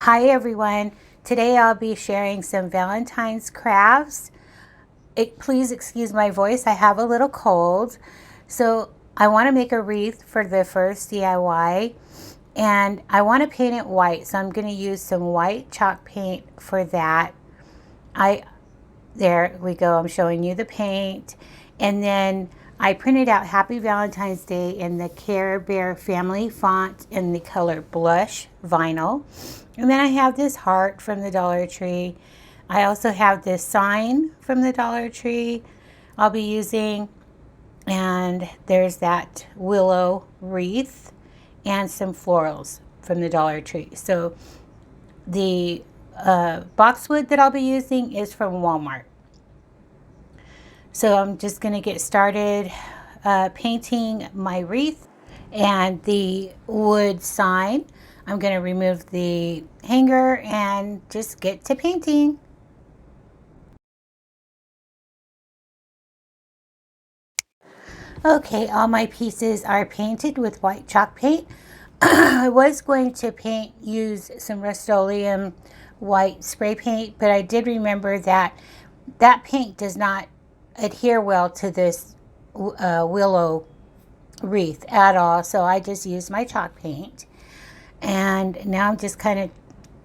Hi everyone, today I'll be sharing some Valentine's crafts. Please excuse my voice, I have a little cold. So I want to make a wreath for the first DIY and I want to paint it white. So I'm going to use some white chalk paint for that. There we go, I'm showing you the paint. And then I printed out Happy Valentine's Day in the Care Bear family font in the color blush vinyl. And then I have this heart from the Dollar Tree. I also have this sign from the Dollar Tree I'll be using. And there's that willow wreath and some florals from the Dollar Tree. So the boxwood that I'll be using is from Walmart. So I'm just going to get started painting my wreath and the wood sign. I'm going to remove the hanger and just get to painting. Okay, all my pieces are painted with white chalk paint. I was going to use some Rust-Oleum white spray paint, but I did remember that that paint does not adhere well to this willow wreath at all, so I just used my chalk paint. And now I'm just kind of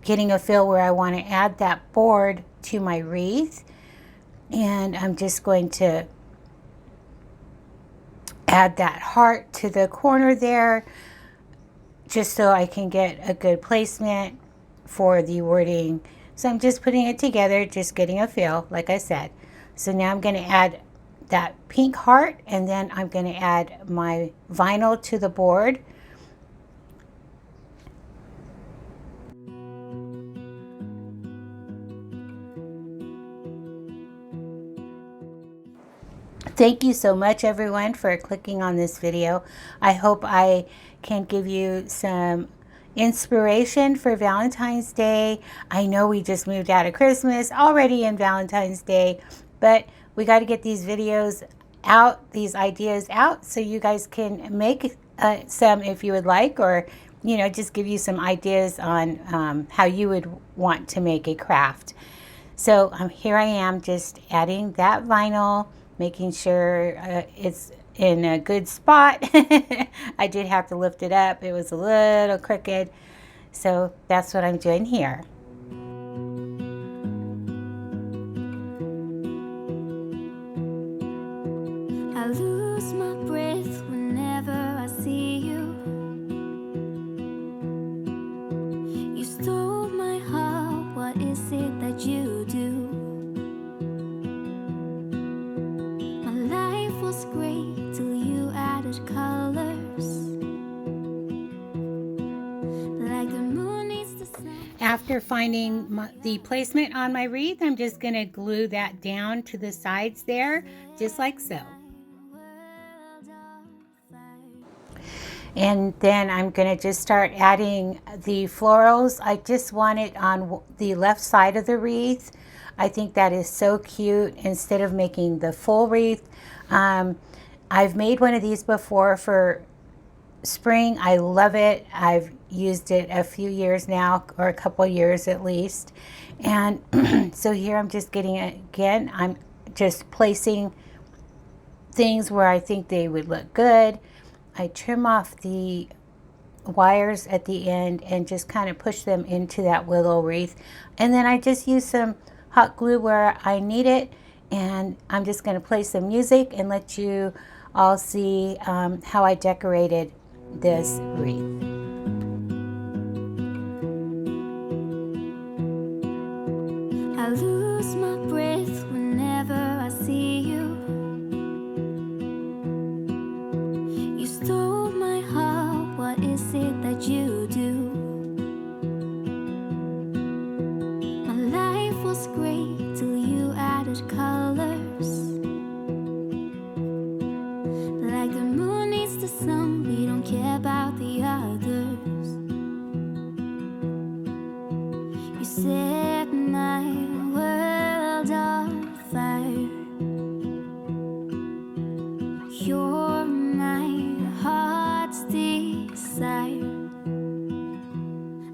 getting a feel where I want to add that board to my wreath, and I'm just going to add that heart to the corner there just so I can get a good placement for the wording. So I'm just putting it together, just getting a feel, like I said. So now I'm going to add that pink heart, and then I'm going to add my vinyl to the board. Thank you so much everyone for clicking on this video. I hope I can give you some inspiration for Valentine's Day. I know we just moved out of Christmas, already in Valentine's Day, but we got to get these videos out, these ideas out, so you guys can make some if you would like, or just give you some ideas on how you would want to make a craft. So here I am just adding that vinyl, making sure it's in a good spot. I did have to lift it up. It was a little crooked. So that's what I'm doing here. I lose my breath whenever I see you. You stole my heart, what is it that you do? My life was great till you added colors, like the moon needs the sun. After finding the placement on my wreath, I'm just going to glue that down to the sides there, just like so. And then I'm going to just start adding the florals. I just want it on the left side of the wreath. I think that is so cute instead of making the full wreath. I've made one of these before for spring. I love it. I've used it a few years now, or a couple years at least. And so here I'm just getting it again. I'm just placing things where I think they would look good. I trim off the wires at the end and just kind of push them into that willow wreath. And then I just use some hot glue where I need it. And I'm just going to play some music and let you all see how I decorated this wreath. I lose my breath whenever I see you. You stole my heart, what is it that you do? My life was great till you added colors, like the moon needs the sun, we don't care about the others. You set my world on fire. You're my heart's desire.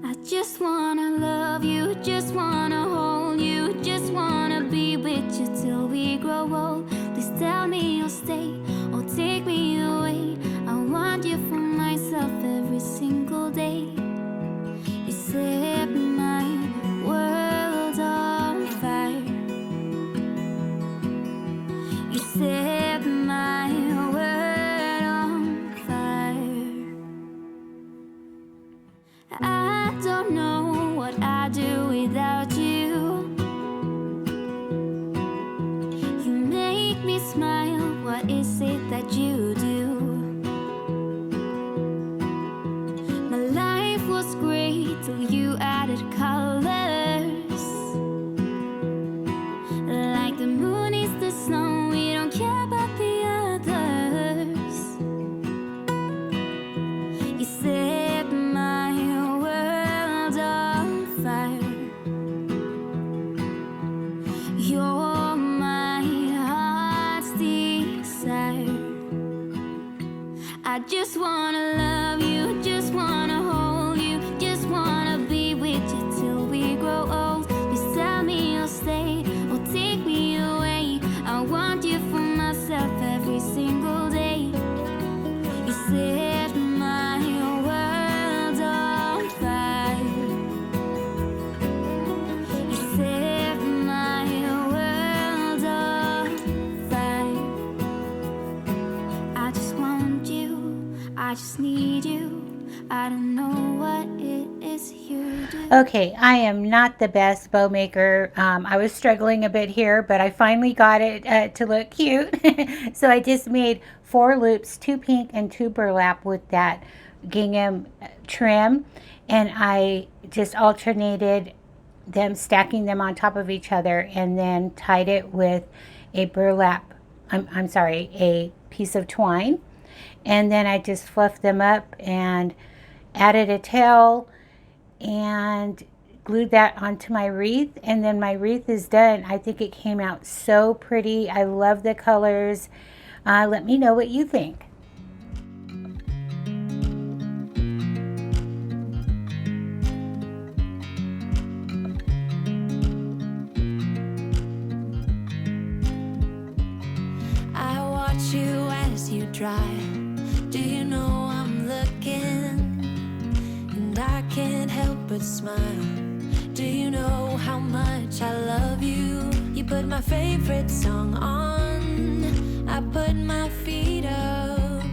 I just want wanna love you, just wanna hold you, just wanna be with you till we grow old. Please tell me you'll stay or take me away. I want you for myself every single day. You set my world on fire. You set my world on fire. I don't know what I'd do without you. You make me smile, what is it that you do? My life was great till you added colors. Like the moon is the snow, we don't care about the others. You set my world on fire. You're my heart's desire. I just wanna love you, just wanna hold you, just wanna be with you till we grow old. Please tell me you'll stay or take me away. I want you for myself every single day. You set my world on fire. You set my world on fire. I just want you, I just need you. I don't know what it is you do. Okay, I am not the best bow maker. I was struggling a bit here, but I finally got it to look cute. So I just made 4 loops, 2 pink and 2 burlap with that gingham trim. And I just alternated them, stacking them on top of each other, and then tied it with a burlap, I'm sorry, a piece of twine. And then I just fluffed them up and added a tail and glued that onto my wreath, and then my wreath is done. I think it came out so pretty. I love the colors. Let me know what you think. I watch you as you drive. Do you know I'm looking? And I can't help but smile. Do you know how much I love you? You put my favorite song on. I put my feet up,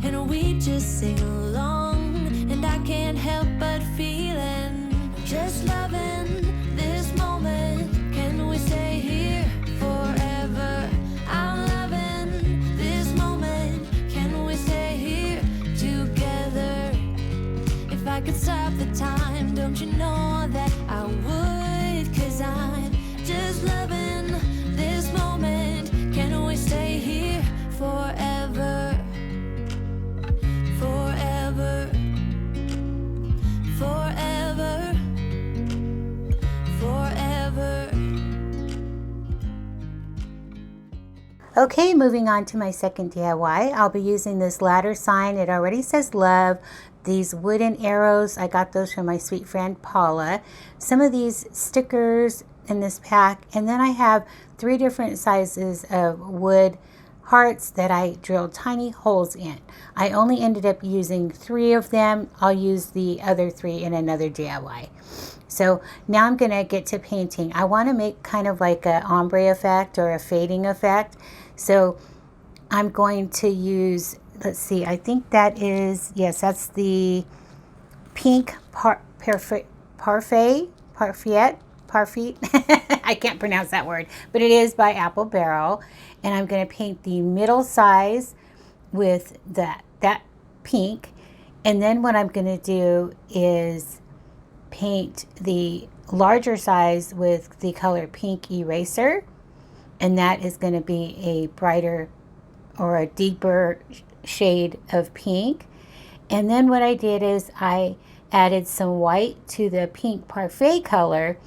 and we just sing along. And I can't help but feeling, just loving this moment. Can we stay here forever? I'm loving this moment. Can we stay here together? If I could stop the time, don't you know that I would? 'Cause I'm just loving this moment. Can we stay here forever? Forever. Forever. Forever. Okay, moving on to my second DIY. I'll be using this ladder sign. It already says love. These wooden arrows, I got those from my sweet friend Paula. Some of these stickers in this pack, and then I have 3 different sizes of wood hearts that I drilled tiny holes in. I only ended up using 3 of them. I'll use the other 3 in another DIY. So now I'm gonna get to painting. I wanna make kind of like a ombre effect or a fading effect. So I'm going to use, let's see, I think that is, yes, that's the pink parfait. I can't pronounce that word, but it is by Apple Barrel. And I'm going to paint the middle size with that pink. And then what I'm going to do is paint the larger size with the color Pink Eraser. And that is going to be a brighter or a deeper shade of pink. And then what I did is I added some white to the pink parfait color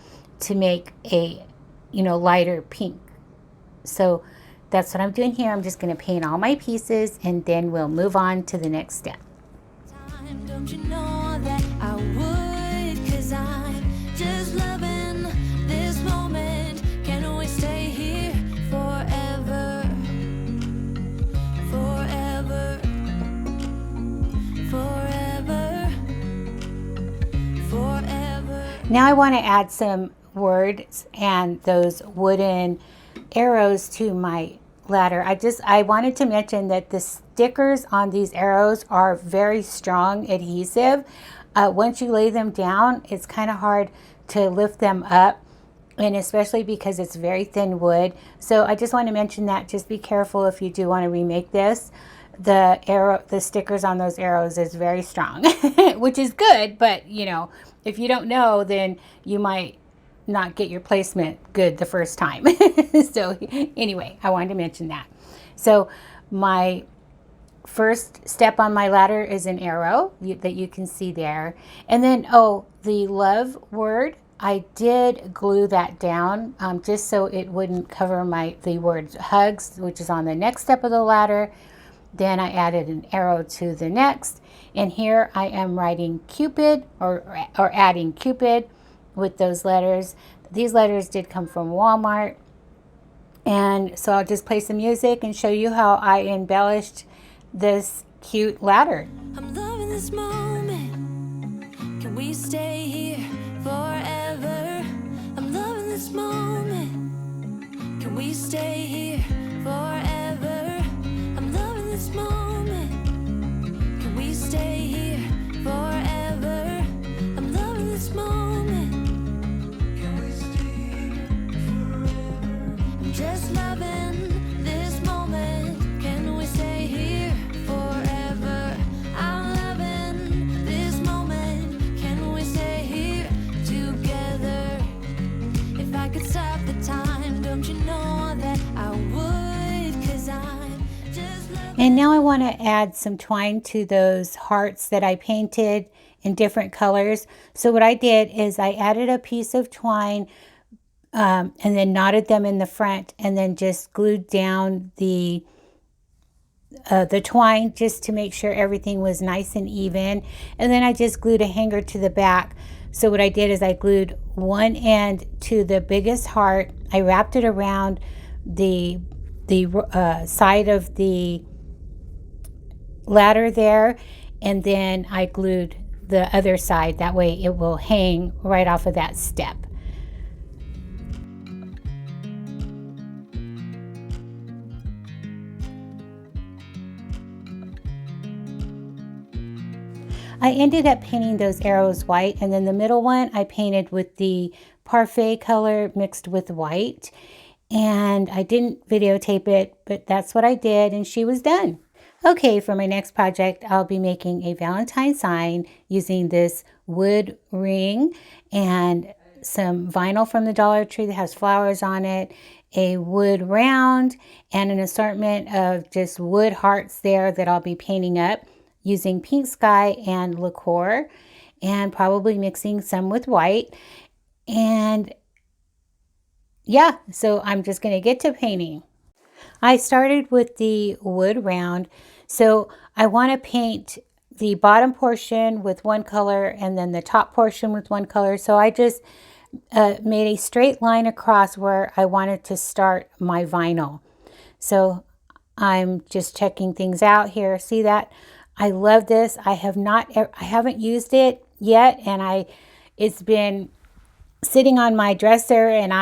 to make a, lighter pink. So that's what I'm doing here. I'm just going to paint all my pieces, and then we'll move on to the next step. Don't you know that I would? 'Cause I Now I want to add some words and those wooden arrows to my ladder. I wanted to mention that the stickers on these arrows are very strong adhesive. Once you lay them down, it's kind of hard to lift them up, and especially because it's very thin wood. So I just want to mention that. Just be careful if you do want to remake this. The stickers on those arrows is very strong, which is good, but you know, if you don't know, then you might not get your placement good the first time. So anyway, I wanted to mention that. So my first step on my ladder is an arrow that you can see there. And then, oh, the love word, I did glue that down just so it wouldn't cover the word hugs, which is on the next step of the ladder. Then I added an arrow to the next. And here I am writing Cupid or adding Cupid with those letters. These letters did come from Walmart. And so I'll just play some music and show you how I embellished this cute ladder. I'm loving this moment. Can we stay here forever? I'm loving this moment. Can we stay here forever? I'm loving this moment. Can we stay here forever? I'm loving this moment. Can we stay here forever? I'm just loving this moment. Can we stay here forever? I'm loving this moment. Can we stay here together? If I could stop the time, don't you know that I would? 'Cause I'm just loving. And now I want to add some twine to those hearts that I painted in different colors. So what I did is I added a piece of twine and then knotted them in the front, and then just glued down the twine just to make sure everything was nice and even. And then I just glued a hanger to the back. So what I did is I glued one end to the biggest heart. I wrapped it around the side of the ladder there, and then I glued the other side. That way it will hang right off of that step. I ended up painting those arrows white, and then the middle one I painted with the parfait color mixed with white. And I didn't videotape it, but that's what I did, and she was done. Okay, for my next project, I'll be making a Valentine sign using this wood ring and some vinyl from the Dollar Tree that has flowers on it, a wood round, and an assortment of just wood hearts there that I'll be painting up using pink sky and decor, and probably mixing some with white. And yeah, so I'm just going to get to painting. I started with the wood round. So I want to paint the bottom portion with one color and then the top portion with one color. So I just made a straight line across where I wanted to start my vinyl. So I'm just checking things out here. See that? I love this. I haven't used it yet, and it's been sitting on my dresser and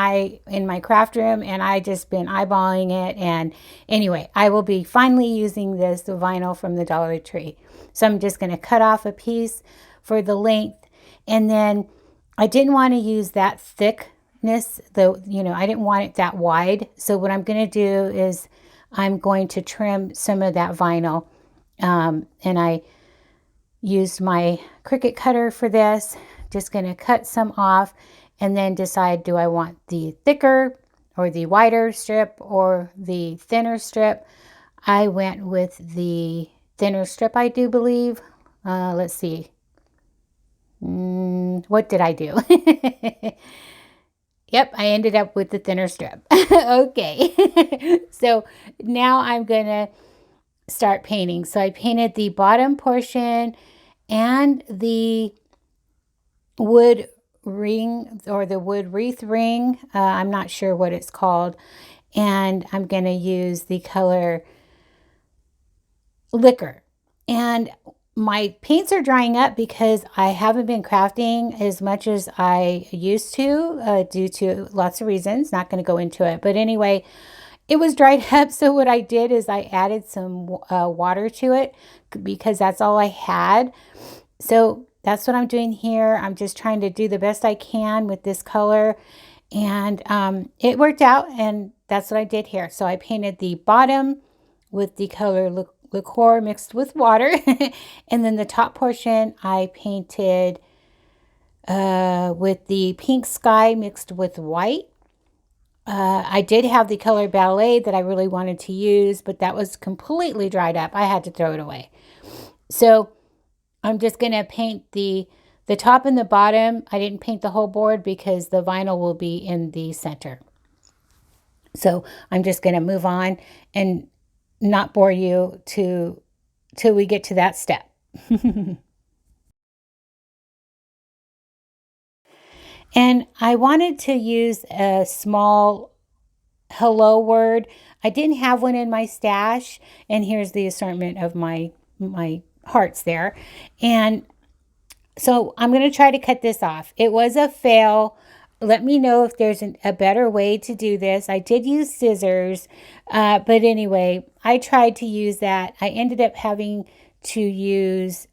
in my craft room, and I just been eyeballing it. And anyway, I will be finally using the vinyl from the Dollar Tree. So I'm just going to cut off a piece for the length, and then I didn't want to use that thickness, though, I didn't want it that wide. So what I'm going to do is I'm going to trim some of that vinyl. And I used my Cricut cutter for this. Just going to cut some off and then decide, do I want the thicker or the wider strip or the thinner strip? I went with the thinner strip, I do believe. Let's see. What did I do? Yep, I ended up with the thinner strip. Okay. So now I'm going to start painting. So I painted the bottom portion and the wood ring or the wood wreath ring. I'm not sure what it's called. And I'm going to use the color Liquor. And my paints are drying up because I haven't been crafting as much as I used to due to lots of reasons. Not going to go into it. But anyway, it was dried up. So what I did is I added some water to it because that's all I had. So that's what I'm doing here. I'm just trying to do the best I can with this color. And it worked out. And that's what I did here. So I painted the bottom with the color liqueur mixed with water. And then the top portion I painted with the pink sky mixed with white. I did have the color ballet that I really wanted to use, but that was completely dried up. I had to throw it away. So I'm just going to paint the top and the bottom. I didn't paint the whole board because the vinyl will be in the center. So I'm just going to move on and not bore you till we get to that step. And I wanted to use a small hello word. I didn't have one in my stash, and here's the assortment of my hearts there. And so I'm going to try to cut this off. It was a fail. Let me know if there's a better way to do this. I did use scissors, but anyway, I tried to use that. I ended up having to use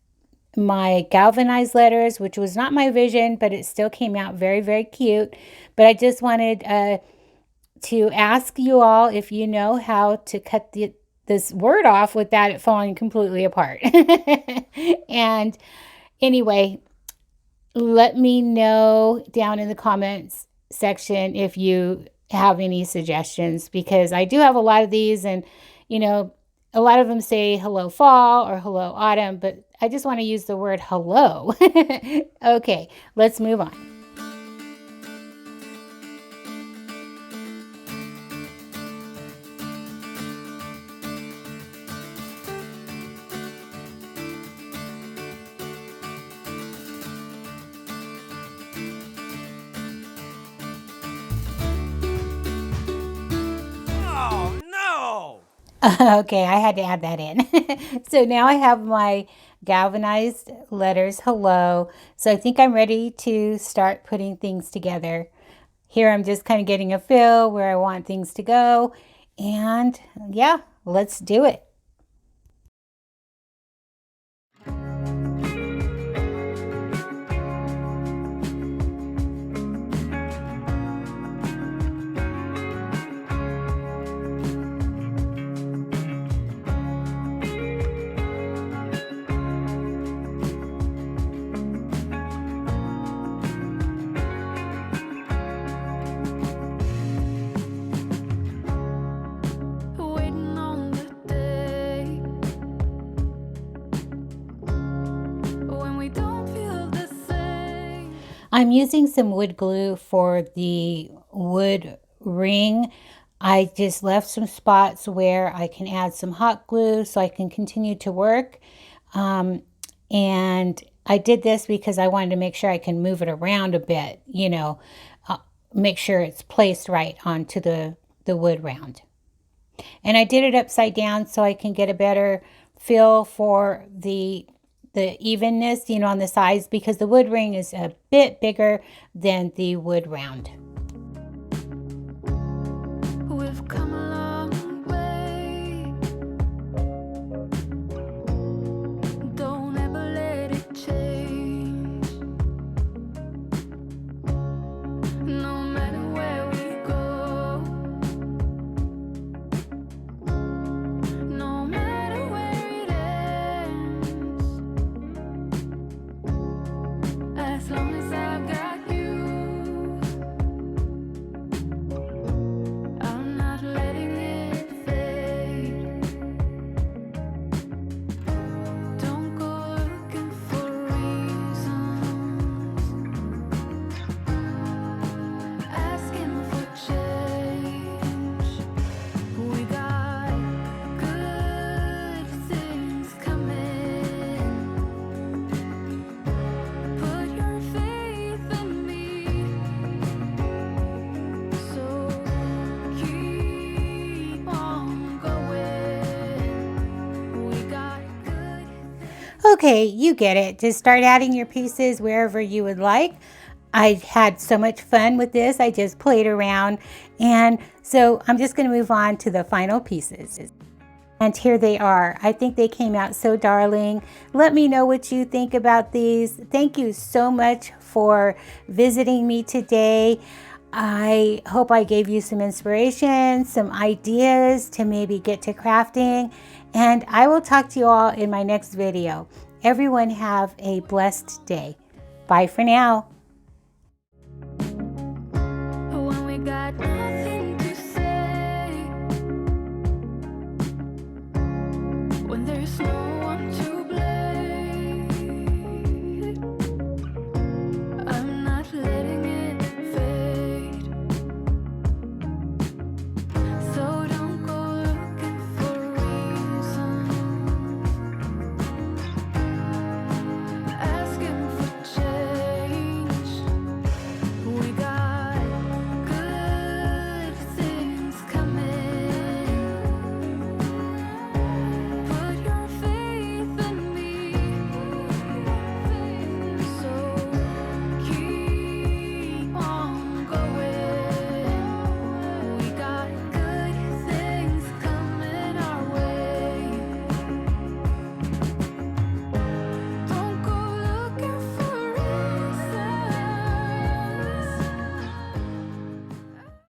my galvanized letters, which was not my vision, but it still came out very, very cute. But I just wanted to ask you all if you know how to cut this word off without it falling completely apart. And anyway, let me know down in the comments section if you have any suggestions, because I do have a lot of these, and a lot of them say hello fall or hello autumn, but I just want to use the word hello. Okay, let's move on. Okay, I had to add that in. So now I have my galvanized letters, hello. So I think I'm ready to start putting things together. Here I'm just kind of getting a feel where I want things to go. And yeah, let's do it. Waiting on the day when we don't feel the same. I'm using some wood glue for the wood ring. I just left some spots where I can add some hot glue so I can continue to work. And I did this because I wanted to make sure I can move it around a bit, make sure it's placed right onto the wood round. And I did it upside down so I can get a better feel for the evenness, on the sides, because the wood ring is a bit bigger than the wood round. We've come a long way. Don't ever let it change. No matter where we go, no matter where it ends, as long as I've got you. Okay, you get it. Just start adding your pieces wherever you would like. I had so much fun with this. I just played around. And so I'm just going to move on to the final pieces. And here they are. I think they came out so darling. Let me know what you think about these. Thank you so much for visiting me today. I hope I gave you some inspiration, some ideas to maybe get to crafting. And I will talk to you all in my next video. Everyone have a blessed day. Bye for now.